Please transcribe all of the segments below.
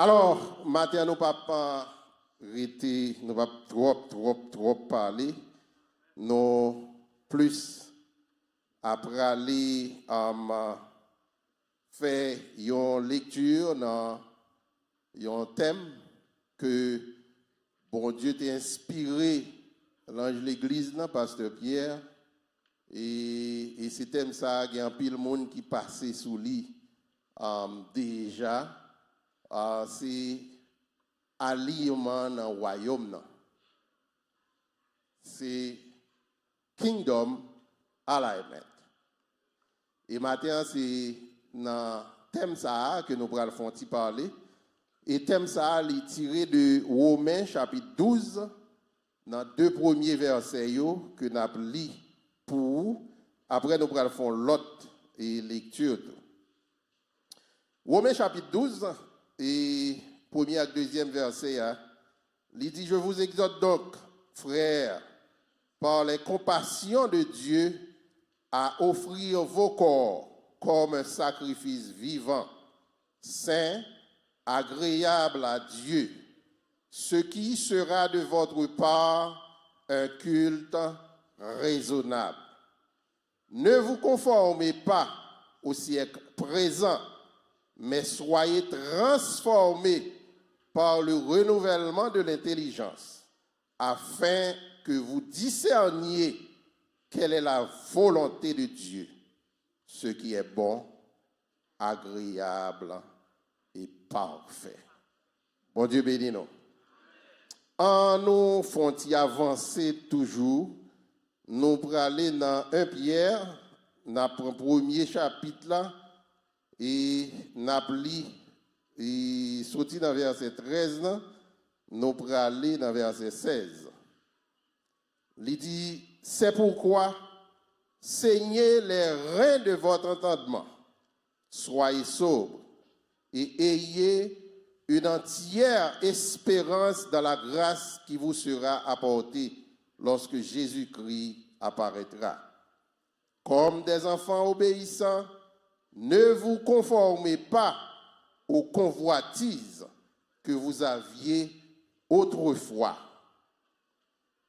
Alors, matin, nous ne pouvons pas arrêter, nous ne pouvons pas trop parler. Nous plus après aller faire une lecture dans un thème que bon Dieu t'a inspiré l'ange de l'église, pasteur Pierre. Et ce thème, ça, il y a un pile monde qui passait sous lui déjà. C'est alliement dans le royaume. C'est Kingdom Alignment. Et maintenant, c'est dans le thème ça que nous allons faire parler. Et thème ça est tiré de Romains chapitre 12, dans deux premiers versets que nous avons lu pour vous. Après, nous allons faire l'autre lecture. Romains chapitre 12, et premier et deuxième verset, il dit, je vous exhorte donc, frères, par les compassions de Dieu, à offrir vos corps comme un sacrifice vivant, saint, agréable à Dieu, ce qui sera de votre part un culte raisonnable. Ne vous conformez pas au siècle présent, mais soyez transformés par le renouvellement de l'intelligence, afin que vous discerniez quelle est la volonté de Dieu, ce qui est bon, agréable et parfait. Bon Dieu bénis nous. En nous font y avancer toujours, nous pour aller dans 1 Pierre, dans le premier chapitre là, et Napoli, et sorti dans verset 13, nous pour aller dans verset 16. Il dit, c'est pourquoi saignez les reins de votre entendement, soyez sobres et ayez une entière espérance dans la grâce qui vous sera apportée lorsque Jésus-Christ apparaîtra. Comme des enfants obéissants, ne vous conformez pas aux convoitises que vous aviez autrefois,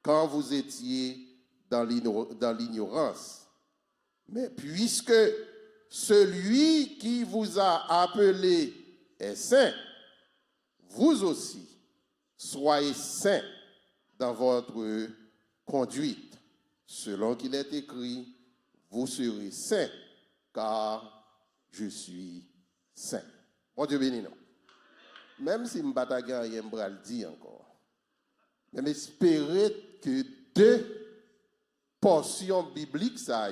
quand vous étiez dans l'ignorance. Mais puisque celui qui vous a appelé est saint, vous aussi, soyez saints dans votre conduite. Selon qu'il est écrit, vous serez saints, car je suis saint. Bon Dieu béni nous. Même si je ne vais pas le dire encore, mais j'espère que deux portions bibliques ça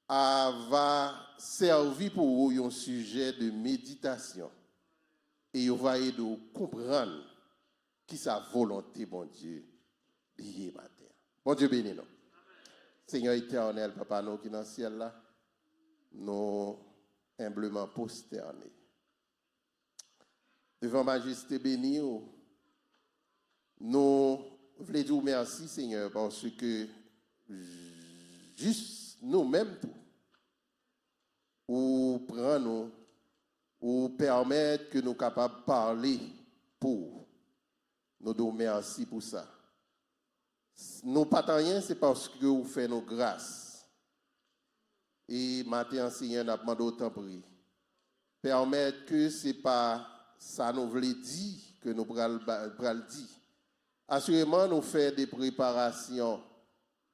va servir pour vous un sujet de méditation. Et vous va aider à comprendre qui sa volonté, bon Dieu, liée matin. Bon Dieu béni nous. Seigneur éternel, Papa, nous qui dans le ciel là, nous humblement prosternés. Devant Majesté bénie, nous voulons dire merci, Seigneur, parce que juste nous-mêmes, ou prendre ou permettre que nous capables de parler pour. Nous devons merci pour ça. Nous pas rien, c'est parce que vous faites nos grâces. Et maintenant, Seigneur, nous demandons autant prier. Permettre que ce n'est pas ça nous voulons dire que nous prenons dire. Assurément, nous faisons des préparations,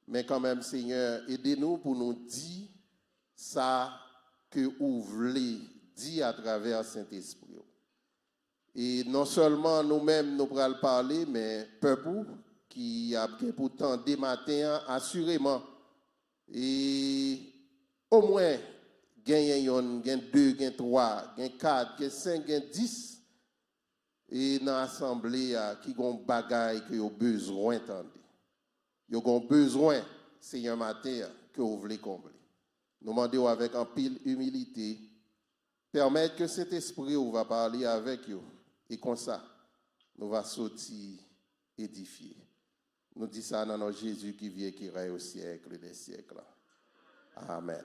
mais quand même, Seigneur, aidez-nous pour nous dire ça que vous voulez dire à travers Saint-Esprit. Et non seulement nous-mêmes, nous pourrons parler, mais peuple qui a pourtant des matins, assurément, et au moins, gagne 2, gagne 3, gagne 4, gagne 5, gagne 10, et dans l'assemblée qui ont bagaille que vous besoin d'entendre. Vous avez besoin, Seigneur matin, que vous voulez combler. Nous demandons avec un pile humilité, permettre que cet esprit vous va parler avec vous. Et comme ça, nous va sortir édifiés. Nous disons ça dans notre Jésus qui vient, qui règne au siècle des siècles. Amen.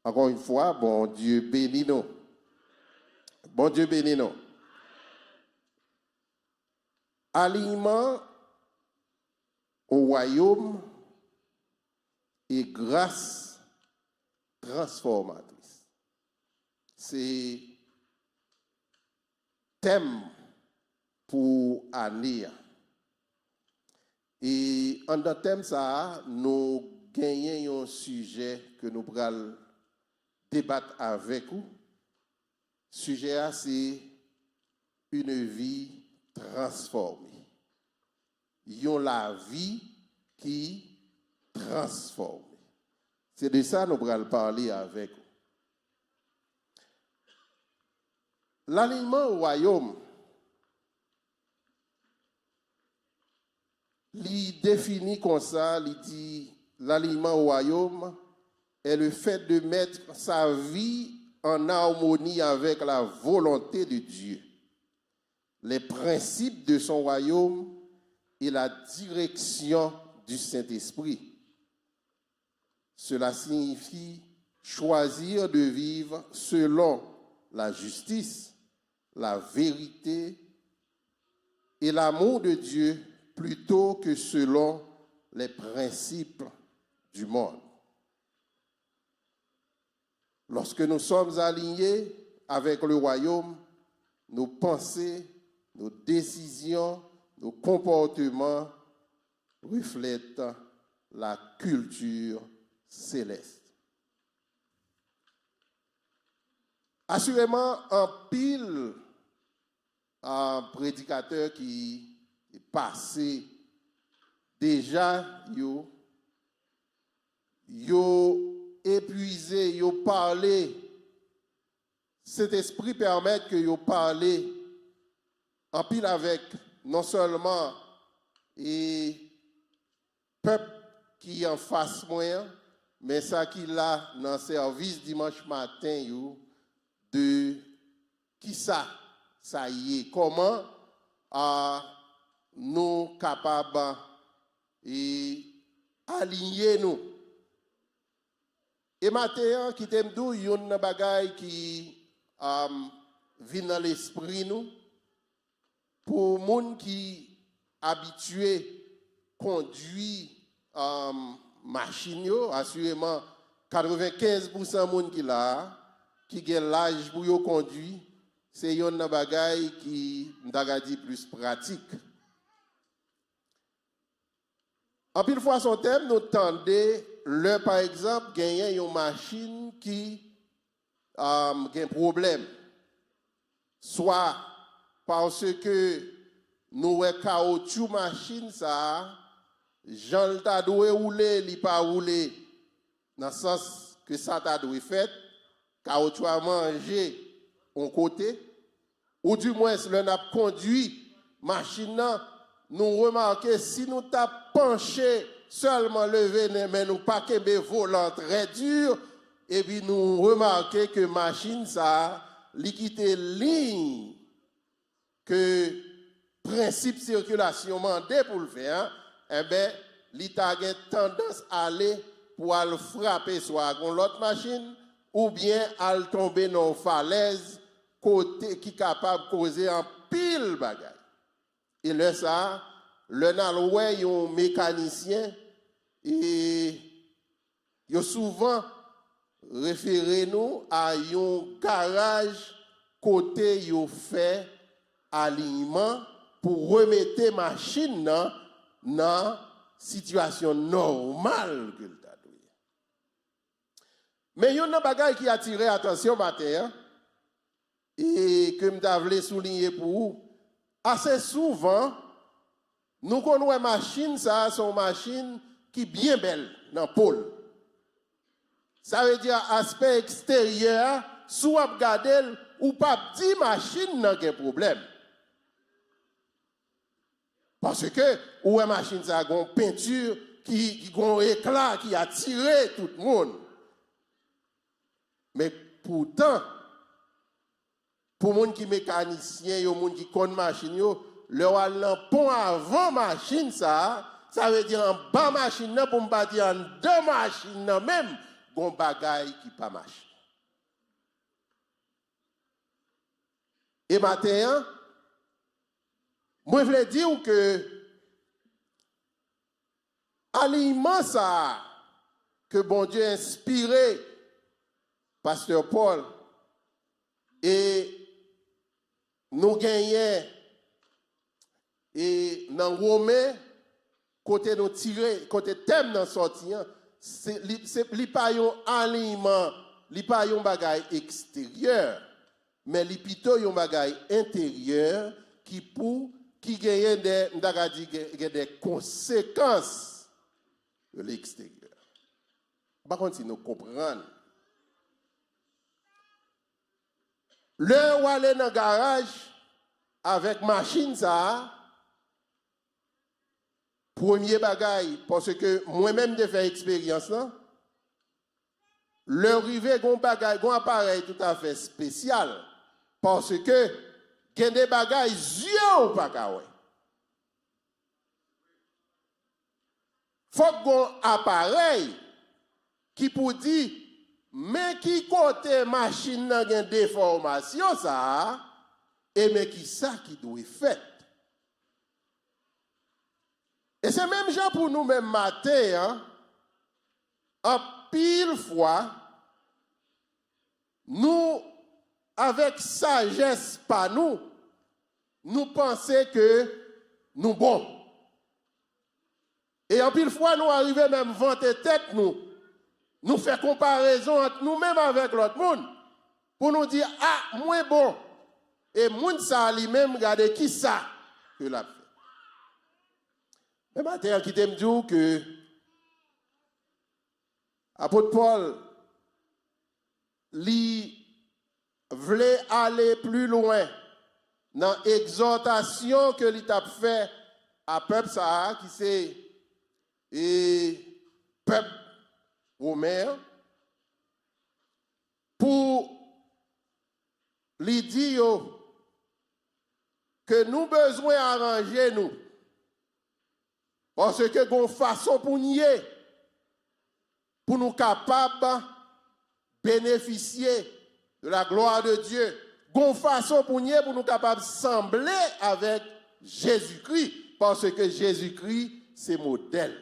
Encore une fois, bon Dieu bénis nous. Bon Dieu bénis nous. Alignement au royaume et grâce transformatrice. C'est thème pour année. Et en dans thème ça, nous gagnons un sujet que nous pourrons débattre avec vous. Sujet c'est une vie transformée. Yon la vie qui transforme. C'est de ça que nous allons parler avec vous. L'alignement au royaume, il définit comme ça, il dit l'alignement au royaume est le fait de mettre sa vie en harmonie avec la volonté de Dieu, les principes de son royaume et la direction du Saint-Esprit. Cela signifie choisir de vivre selon la justice, la vérité et l'amour de Dieu plutôt que selon les principes du monde. Lorsque nous sommes alignés avec le royaume, nos pensées, nos décisions, nos comportements reflètent la culture céleste. Assurément, un pile un prédicateur qui est passé déjà, yo épuisé, yo parlé. Cet esprit permet que yo parlé en pile avec non seulement et peuple qui en face moyen, mais ça qui l'a dans le service dimanche matin yo, de qui ça y est, comment nous capables et aligner nous. Et matin qui t'aime d'où yon bagay qui vient dans l'esprit nous pour moun qui habitué conduit machine yo, assurément 95% moun qui là qui a l'âge pour yo conduire, c'est yon bagay qui m'daga dit plus pratique. En pile fois son thème nous tendez le par exemple gagner une machine qui a un problème, soit parce que nous avons caoutchouc machine ça Jean t'a doué rouler li pas rouler dans le sens que ça t'a doué fait caoutchouc a mangé on côté ou du moins le n'a conduit machine nous remarquons si nous t'a penché seulement levé mais nous pas kembe volant très dur et puis nous remarquons que machine ça li quitter ligne que principe circulation mandé pour le faire eh ben li t'a tendance à aller pour aller frapper soit avec l'autre machine ou bien à tomber dans falaise côté qui capable de causer un pile bagage. Et là ça le nalway un mécanicien et yo souvent référé nous à un garage côté yo fait alignement pour remettre machine dans situation normale que t'a doué. Mais il y a un bagage qui a attiré attention matin et que m'ta voulais souligner pour vous. Assez souvent nous connaissons machine ça sont machines qui bien belle dans pôle. Ça veut dire aspect extérieur sous regarder ou pas petit machine n'a qu'un problème. Parce que ou une machine ça a une peinture qui a un éclat qui attire tout le monde. Mais pourtant pour les gens qui sont mécaniciens, les gens qui connaissent machine le pont avant machine ça veut dire en bas machine pour me pas dire en deux machines même gon bagaille qui pas marche. Et matin Moi, je veux dire que aliment ça que bon Dieu a inspiré Pasteur Paul et nous gagnons et dans Romain côté nous tirer côté thème dans sortie c'est pas un aliment li pas un bagage extérieur mais li plutôt un bagage intérieur qui gagne des conséquences de l'extérieur. Par contre, si nous comprenons, l'heure où aller dans le garage avec machine, ça, premier bagaille, parce que moi-même, j'ai fait expérience, là, le rivet, un appareil tout à fait spécial, parce que, il y a des bagailles, yeux ou pas qu'à faut qu'on appareil qui pour dire mais qui côté machine n'a une déformation ça et mais qui ça qui doit faire et c'est même genre pour nous même matin en pile fois nous avec sagesse pas nous pensons que nous bon. Et en pile fois, nous arrivons même vanter tête, nous faisons comparaison entre nous-mêmes avec l'autre monde, pour nous dire, ah, moins bon. Et moun ça lui-même, regardez qui ça que l'a fait. Mais matin, qui t'aime dire que apôtre Paul, lui, voulait aller plus loin dans l'exhortation que lui a fait à peuple ça qui c'est et peuple romain pour lui dire que nous besoin arranger nous parce que qu'on façon pour nier pour nous capables bénéficier de la gloire de Dieu qu'on façon pour nier pour nous capables sembler avec Jésus-Christ parce que Jésus-Christ c'est modèle.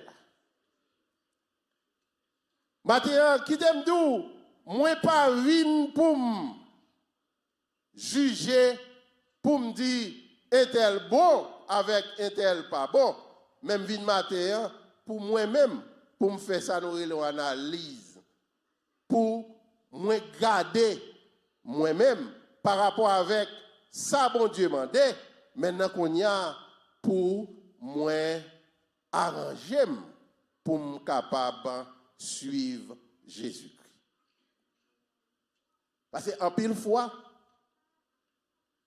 Maintenant, qui t'aime d'où? Moi, pas vin pour juger, pour me dire, un tel bon avec un tel pas bon. Même vin matin, pour moi-même, pour me faire ça, nous une analyse. Pour moi garder moi-même par rapport avec ça, bon Dieu m'a dit, maintenant qu'on y a pour moi arranger, pour me capable suivre Jésus-Christ. Parce qu'en pile fois,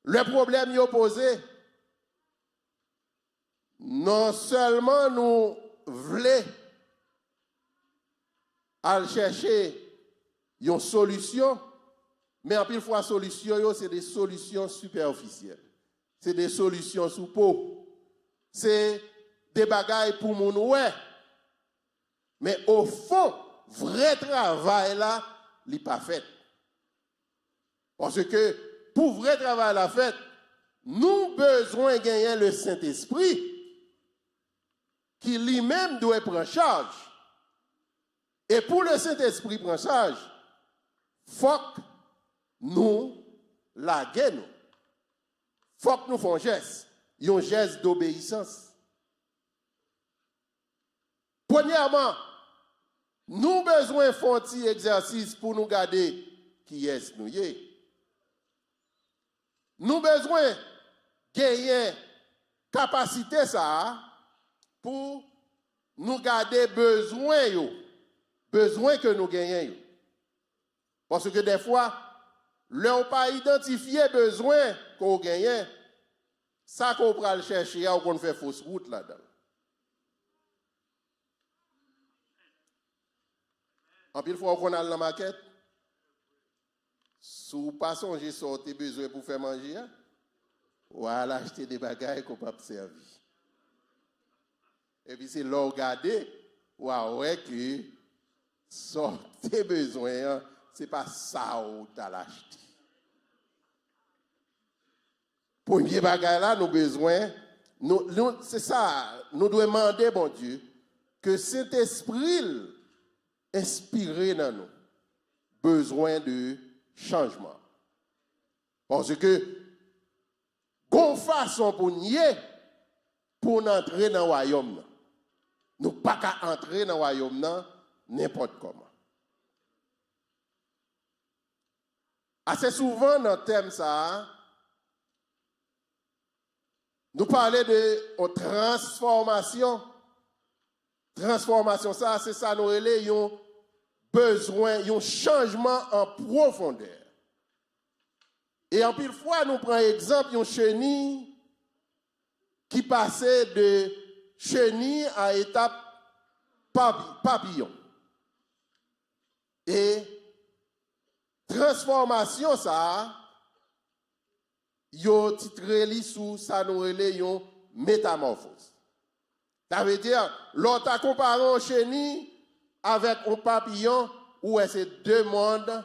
le problème est posé, non seulement nous voulons aller chercher une solution, mais en pile fois, solution, c'est des solutions superficielles. C'est des solutions sous peau. C'est des bagailles pour mon ouais. Mais au fond, vrai travail là, il n'est pas fait. Parce que pour vrai travail la fait, nous besoin de gagner le Saint-Esprit qui lui-même doit prendre charge. Et pour le Saint-Esprit prendre charge, il faut que nous la gagnons. Il faut que nous fassions un geste d'obéissance. Premièrement, nous avons besoin de faire un petit exercice pour nous garder qui est nous. Nous avons besoin de gagner capacité ça pour nous garder besoin que nous gagnons. Parce que des fois, l'on pas identifié besoin qu'on gagne, ça qu'on va le chercher ou qu'on fait fausse route là-dedans. En pile fois qu'on a la maquette, sous pas songer sortir besoin pour faire manger, ou à acheter des bagages qu'on peut servir. Et puis c'est là regarder, ou ouais que sortir besoin, c'est pas ça où tu as l'acheter. Premier bagage là, nous besoin c'est ça, nous devons demander, bon Dieu, que cet esprit inspiré dans nous, besoin de changement. Parce que, qu'on façon pour nier, pour entrer dans le royaume. Nous ne pouvons pas entrer dans le royaume n'importe comment. Assez souvent dans le thème ça, nous parlons de transformation. Transformation, ça, c'est ça, nous avons besoin, un changement en profondeur. Et en pile fois, nous prenons exemple, une chenille qui passait de chenille à étape papillon. Et transformation, ça, yo titré li sous ça nous relé yon métamorphose. Ça veut dire, l'autre comparé un chenille avec un papillon, où c'est deux mondes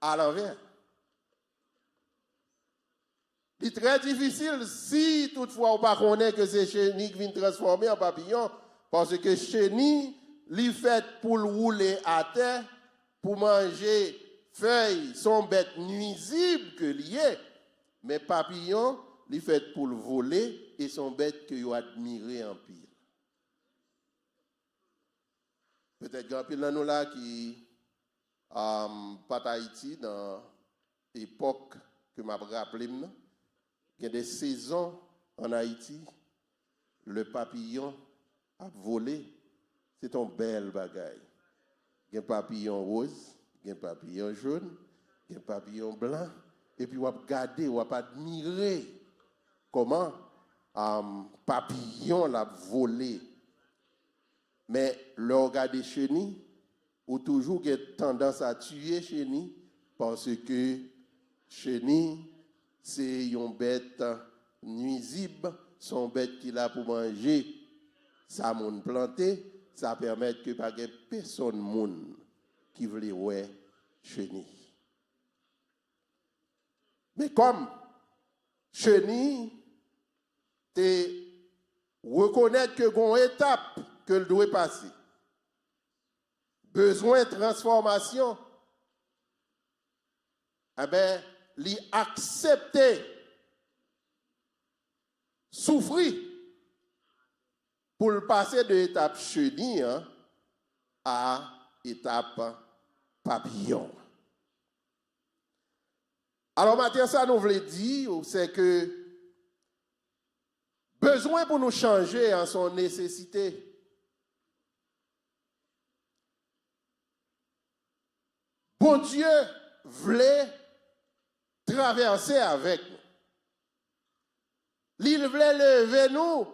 à l'envers. C'est très difficile si toutefois on ne connaît pas que c'est chenille qui vient transformer en papillon, parce que chenille, li fait pour le rouler à terre, pour manger feuilles, sont bêtes nuisibles que liées, mais papillon, li fait pour le voler et sont bêtes que vous admirez en pile. Peut-être qu'il y a un pile dans nous là qui pas Haïti dans l'époque que m'a rappelé. Il y a des saisons en Haïti, le papillon a volé, c'est un bel bagaille. Il y a un papillon rose, il y a un papillon jaune, il y a un papillon blanc, et puis on va regarder, on va admirer comment papillon l'a volé. Mais le regard des chenilles, ou toujours qu'il y a tendance à tuer chenilles, parce que chenilles, c'est une bête nuisible, son bête qui a pour manger, ça moun planté, ça permet que pas personne moun qui veut ouais chenille. Mais comme chenille, te reconnaître que une étape que le doit passer, besoin de transformation, eh bien, li accepter, souffrir pour le passer de l'étape chenille à l'étape papillon. Alors maintenant, ça nous voulait dire, c'est que besoin pour nous changer en son nécessité. Bon Dieu voulait traverser avec nous. Il voulait lever nous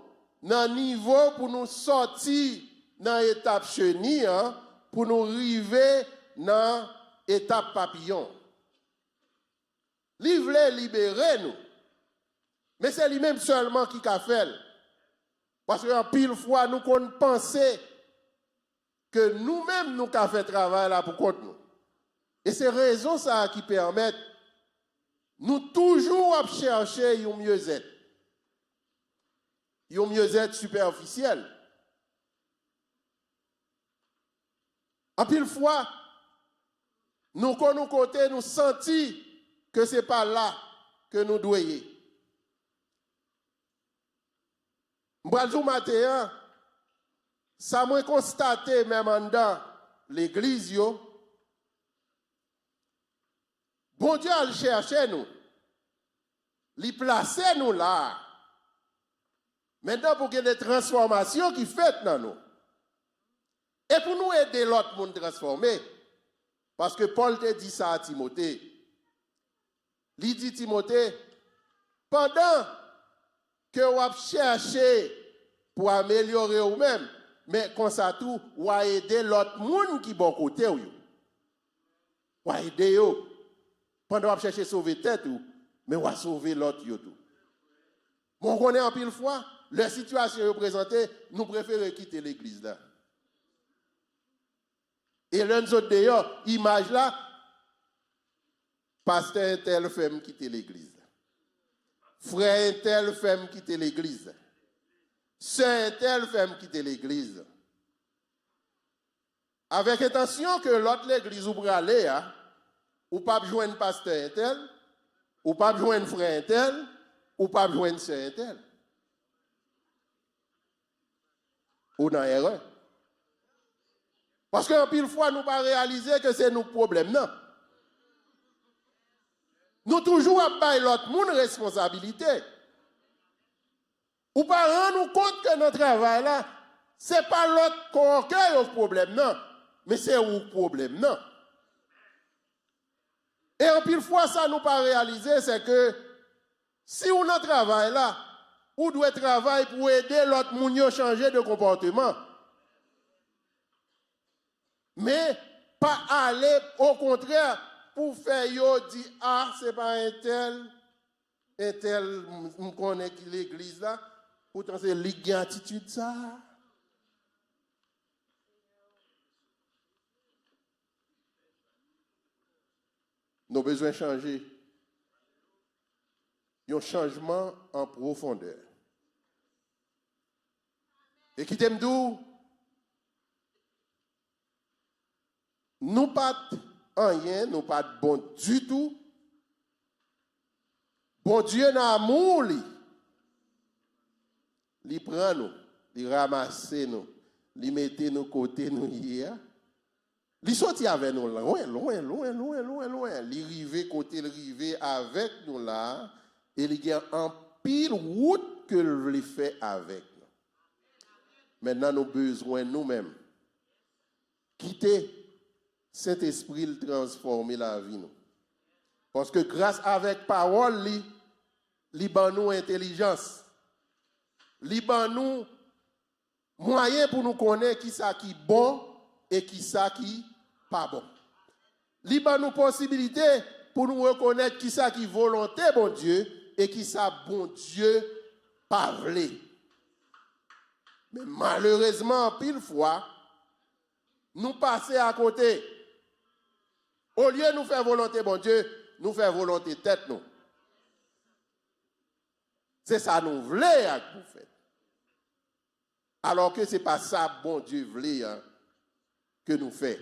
dans le niveau pour nous sortir dans l'étape chenille, pour nous arriver dans l'étape papillon. Il voulait libérer nous. Mais c'est lui-même seulement qui a fait. Parce qu'en pile fois, nous pensons que nous-mêmes, nous avons fait travail là pour contre nous. Et c'est raison ça qui permettent nous toujours à chercher un mieux-être. Un mieux-être superficiel. En pile fois, nous connaissons côté, nous sentons que ce n'est pas là que nous devons y. M'brazou matin, ça m'a constaté même dans l'église yo. Bon Dieu a cherché nous. Il place nous là. Maintenant pour qu'il y ait des transformations qui faites dans nous. Et pour nous aider l'autre monde transformer. Parce que Paul te dit ça à Timothée. Il dit Timothée, pendant que vous cherchez pour améliorer vous-même, mais comme ça tout, vous aider l'autre monde qui est bon côté. Vous aider eux. Pendant que vous cherchez à sauver tête, mais vous sauver l'autre. Bon, on connaît en pile fois, la situation représentée, nous préférons quitter l'église là. Et l'un des autres d'ailleurs, image là, pasteur tel femme quitter l'église. Frère tel femme quitter l'église. sœur telle fait me quitter l'église. Avec intention que l'autre l'église ou pour aller, ou pas joindre pasteur tel, ou pas joindre frère tel, ou pas joindre sœur tel. Ou dans erreur. Parce qu'en pile fois, nous pas réaliser que c'est nos problèmes, non. Nous toujours à bailler l'autre monde responsabilité. Ou pas rendre nous compte que notre travail là, c'est pas l'autre corps qui a le problème, non. Mais c'est le problème, non. Et en pile fois, ça nous pas réaliser, c'est que si on a travail là, on doit travailler pour aider l'autre monde à changer de comportement. Mais pas aller au contraire pour faire yo dire ah c'est pas un tel on connaît l'église là pourtant c'est lui qui a attitude ça. Nous avons besoin de changer. Il y a un changement en profondeur. Et qui t'aime d'où? Nous pas rien, nous pas bon du tout. Bon Dieu dans l'amour, il prend nous, il ramasse nous, il met nous côté nous hier. Il sorti avec nous loin. Il rive côté le rive avec nous là et il y a un pile route que il fait avec nous. Maintenant nous besoin nous-mêmes quitter Saint-Esprit le transformer la vie nous. Parce que grâce avec parole li ban nous intelligence. Li ban nous moyen pour nous connaître qui ça qui bon et qui ça qui pas bon. Li ban nous possibilité pour nous reconnaître qui ça qui volonté bon Dieu et qui ça bon Dieu pas vle. Mais malheureusement pile fois nous passer à côté. Au lieu de nous faire volonté bon Dieu, nous faire volonté tête nous. C'est ça nous voulons pour faire. Alors que ce n'est pas ça bon Dieu voulait que nous faisons.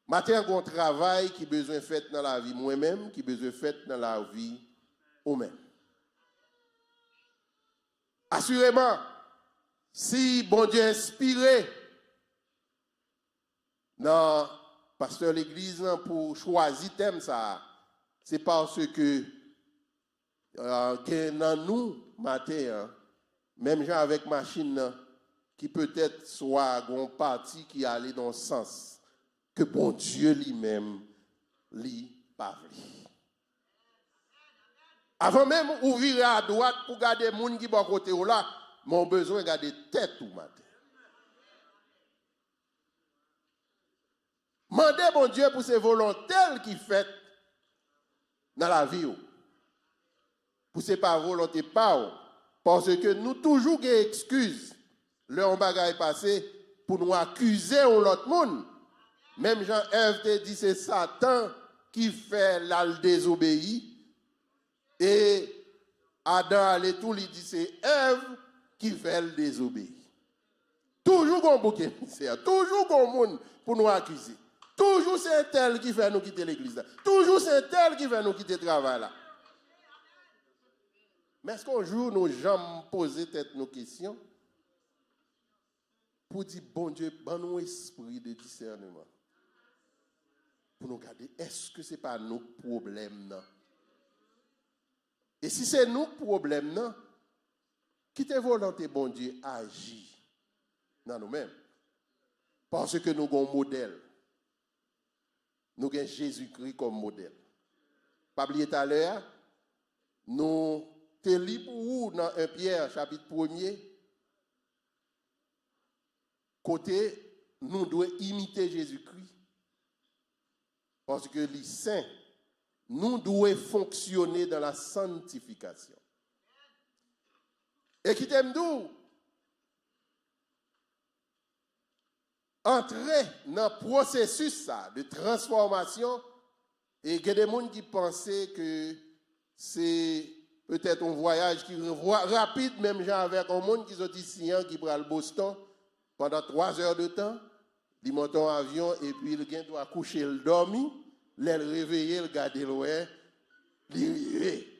Maintenant, on travail qui besoin fait dans la vie moi-même, qui besoin fait dans la vie vous-même. Assurément, si bon Dieu inspiré dans pasteur l'église pour choisir thème ça, c'est parce que dans nous matin, même gens avec machine qui peut-être soit une partie qui allait dans le sens que bon Dieu lui-même lui parle. Avant même ouvrir à droite pour garder les gens qui sont à côté là, mon besoin de garder tête tout matin. Mandez bon Dieu pour ses volontés qui fait dans la vie. Pour ses pas volonté pas. Parce que nous toujours des excuses. Leur bagaille passé pour nous accuser l'autre monde. Même Jean-Ève te dit c'est Satan qui fait la désobéir. Et Adam et tout lui dit c'est Ève qui fait le désobéir. Toujours qu'on bouquet, toujours qu'on monde pour nous accuser. Toujours c'est un tel qui fait nous quitter l'église. Toujours c'est un tel qui fait nous quitter le travail là. Mais est-ce qu'un jour nous jamais poser tête nos questions pour dire bon Dieu, ban nous esprit de discernement. Pour nous regarder, est-ce que ce n'est pas nos problèmes non? Et si c'est nos problèmes non, quittez volonté bon Dieu agit dans nous-mêmes. Parce que nous avons un modèle. Nous avons Jésus-Christ comme modèle. Pas oublier tout à l'heure, nous te lis pour vous dans 1 Pierre chapitre 1er, côté, nous devons imiter Jésus-Christ. Parce que les saints, nous devons fonctionner dans la sanctification. Et qui t'aime d'où? Entrer dans le processus ça, de transformation, et il y a des gens qui pensaient que c'est peut-être un voyage qui rapide, même genre avec un monde qui sont ici, qui prend le Boston pendant 3 heures de temps. Il monte en avion et puis il doit coucher, le dormir, le réveiller, le garder loin, il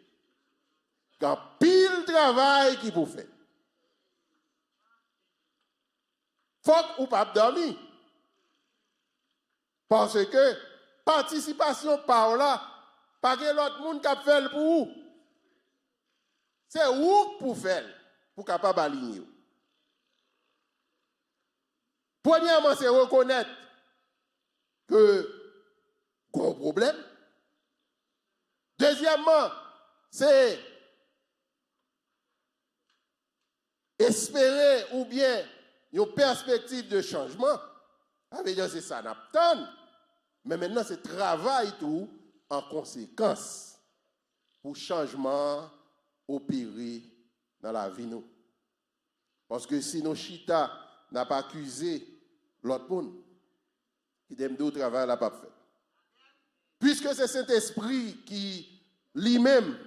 quand pile travail qui vous fait. Faut ou pas dormir. Parce que participation par là, pas que l'autre monde qui a fait pour vous. C'est vous pour faire, pour capable aligner. Premièrement, c'est reconnaître que gros problème. Deuxièmement, c'est espérer ou bien une perspective de changement. Ça veut dire que c'est ça, n'attend. Mais maintenant, c'est travail tout en conséquence pour changement opérer dans la vie nous. Parce que si nos chita n'a pas accusé l'autre monde, qui d'aime d'autres travail n'a pas fait. Puisque c'est cet esprit qui lui-même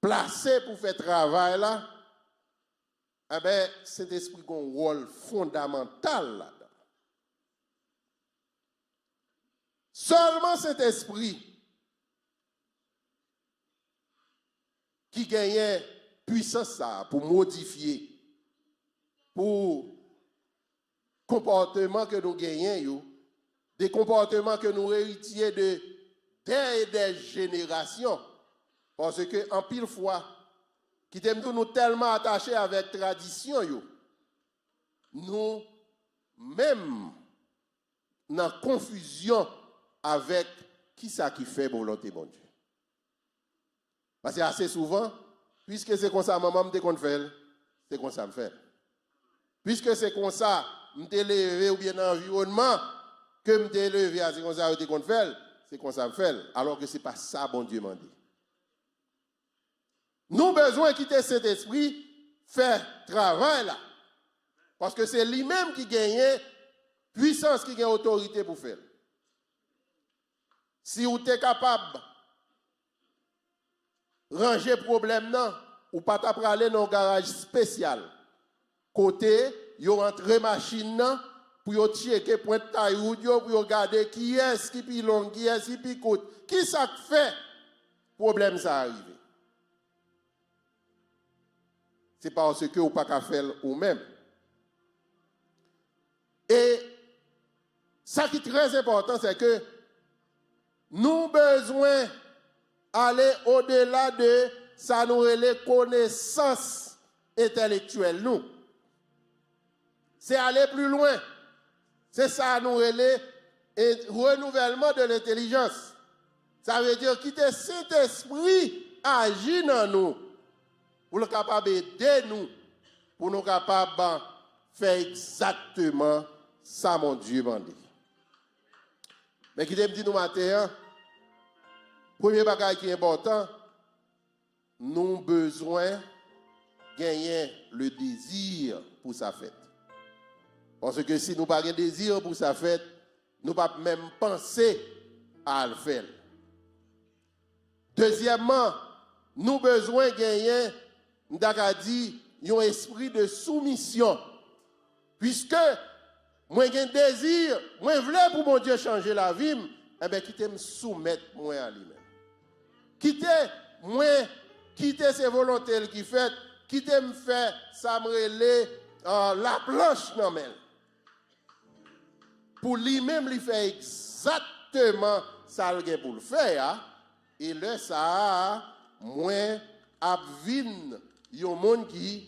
placé pour faire travail là, eh bien, cet esprit a un rôle fondamental là-dedans. Seulement cet esprit qui gagnait puissance ça pour modifier, pour comportements que nous gagnons, des comportements que nous héritions de des générations. Parce que en pile fois, qui nous tellement attachés avec tradition, nous même dans confusion avec qui ça qui fait volonté bon Dieu. Parce que assez souvent, puisque c'est comme ça maman me qu'on fait, c'est comme ça me fait. Puisque c'est comme ça me levé ou bien dans l'environnement que me levé c'est comme ça qu'on fait, c'est comme ça me fait, alors que c'est pas ça bon Dieu m'a dit. Nous besoin quitter cet esprit, faire travail là. Parce que c'est lui-même qui gagne puissance, qui gagne autorité pour faire. Si vous êtes capable de ranger le problème, non, ou pas aller dans un garage spécial. Côté, vous rentrez machine pour checker point de taille pour regarder qui est qui est long, qui est qui est court. Qui ça fait problème ça arrive. C'est parce que vous n'avez pas faire vous-même. Et ça qui est très important, c'est que nous avons besoin d'aller au-delà de ça nous les connaissances intellectuelles. Nous. C'est aller plus loin. C'est ça nous les renouvellement de l'intelligence. Ça veut dire quitter cet esprit agit dans nous. Pour nous capable d'aider nous, pour nous capables de faire exactement ça, mon Dieu m'a dit. Mais qui me dit nous matin, premier bagage qui est important, nous avons besoin de gagner le désir pour sa fête. Parce que si nous n'avons pas de désir pour sa fête, nous ne pouvons pas même penser à le faire. Deuxièmement, nous avons besoin de gagner Ndaka dit, un esprit de soumission. Puisque moi j'ai un désir, moi je voulais pour mon Dieu changer la vie, eh bien quittez me soumettre moi à lui-même. Quittez ses volontés qui fait, quittez me faire ça me relais la planche non mais. Pour lui-même lui faire exactement ça pour le faire et là ça moi abvine yon monde qui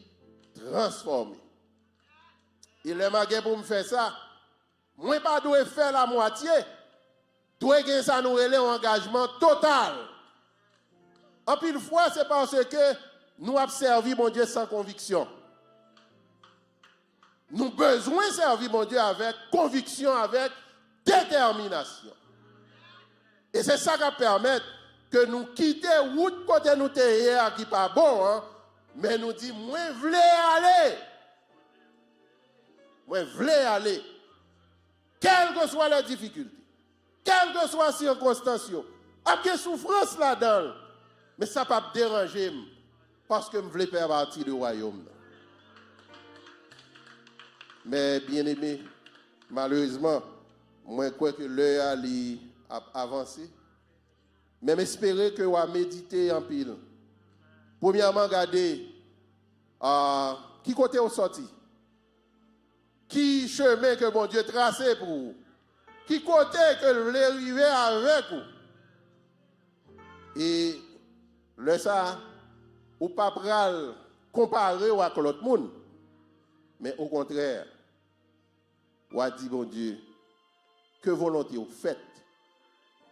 transforme. Et le magasin pour me faire ça, moi pas dois faire la moitié, dois gagner ça nous relais un engagement total. En pile fois c'est parce que nous avons servi mon Dieu sans conviction. Nous avons besoin de servir mon Dieu avec conviction, avec détermination. Et c'est ça qui permet que nous quittions route côté nous hier qui pas bon, hein, mais nous dit moi voulais aller. Moi voulais aller. Quelles que soient les difficultés, quelles que soient les circonstances, avec souffrance là-dedans, Mais ça pas me déranger parce que je voulais faire partie du royaume. Mais bien aimé, malheureusement, moi je crois que l'heure a avancé. Mais j'espère que vous avez médité en pile. Premièrement, regardez qui côté au sorti. Qui chemin que bon Dieu tracé pour vous. Qui côté que vous voulez arriver avec vous. Et le ça, ou pas pral comparer avec l'autre monde. Mais au contraire, ou a dit bon Dieu, que volonté vous faites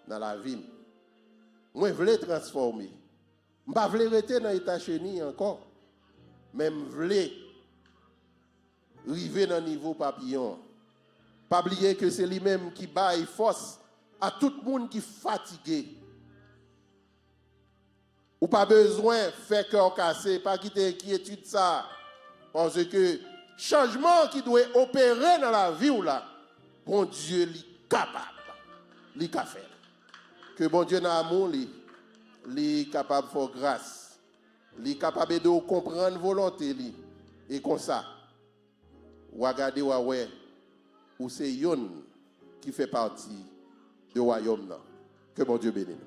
dans la vie. Moi, je voulais transformer. Je ne voulais pas rester dans l'état chenille encore. Mais je voulais arriver dans le niveau papillon. Pas oublier que c'est lui-même qui baille force à tout le monde qui est fatigué. Ou pas besoin de faire cœur cassé, pas quitter inquiétude ça. Parce que changement qui doit opérer dans la vie ou là, bon Dieu est capable. Il est capable. Que bon Dieu n'a amour, il est capable de faire grâce. Il est capable de comprendre volonté. Et comme ça, ou regarder ou c'est yon qui fait partie du royaume. Que bon Dieu bénisse.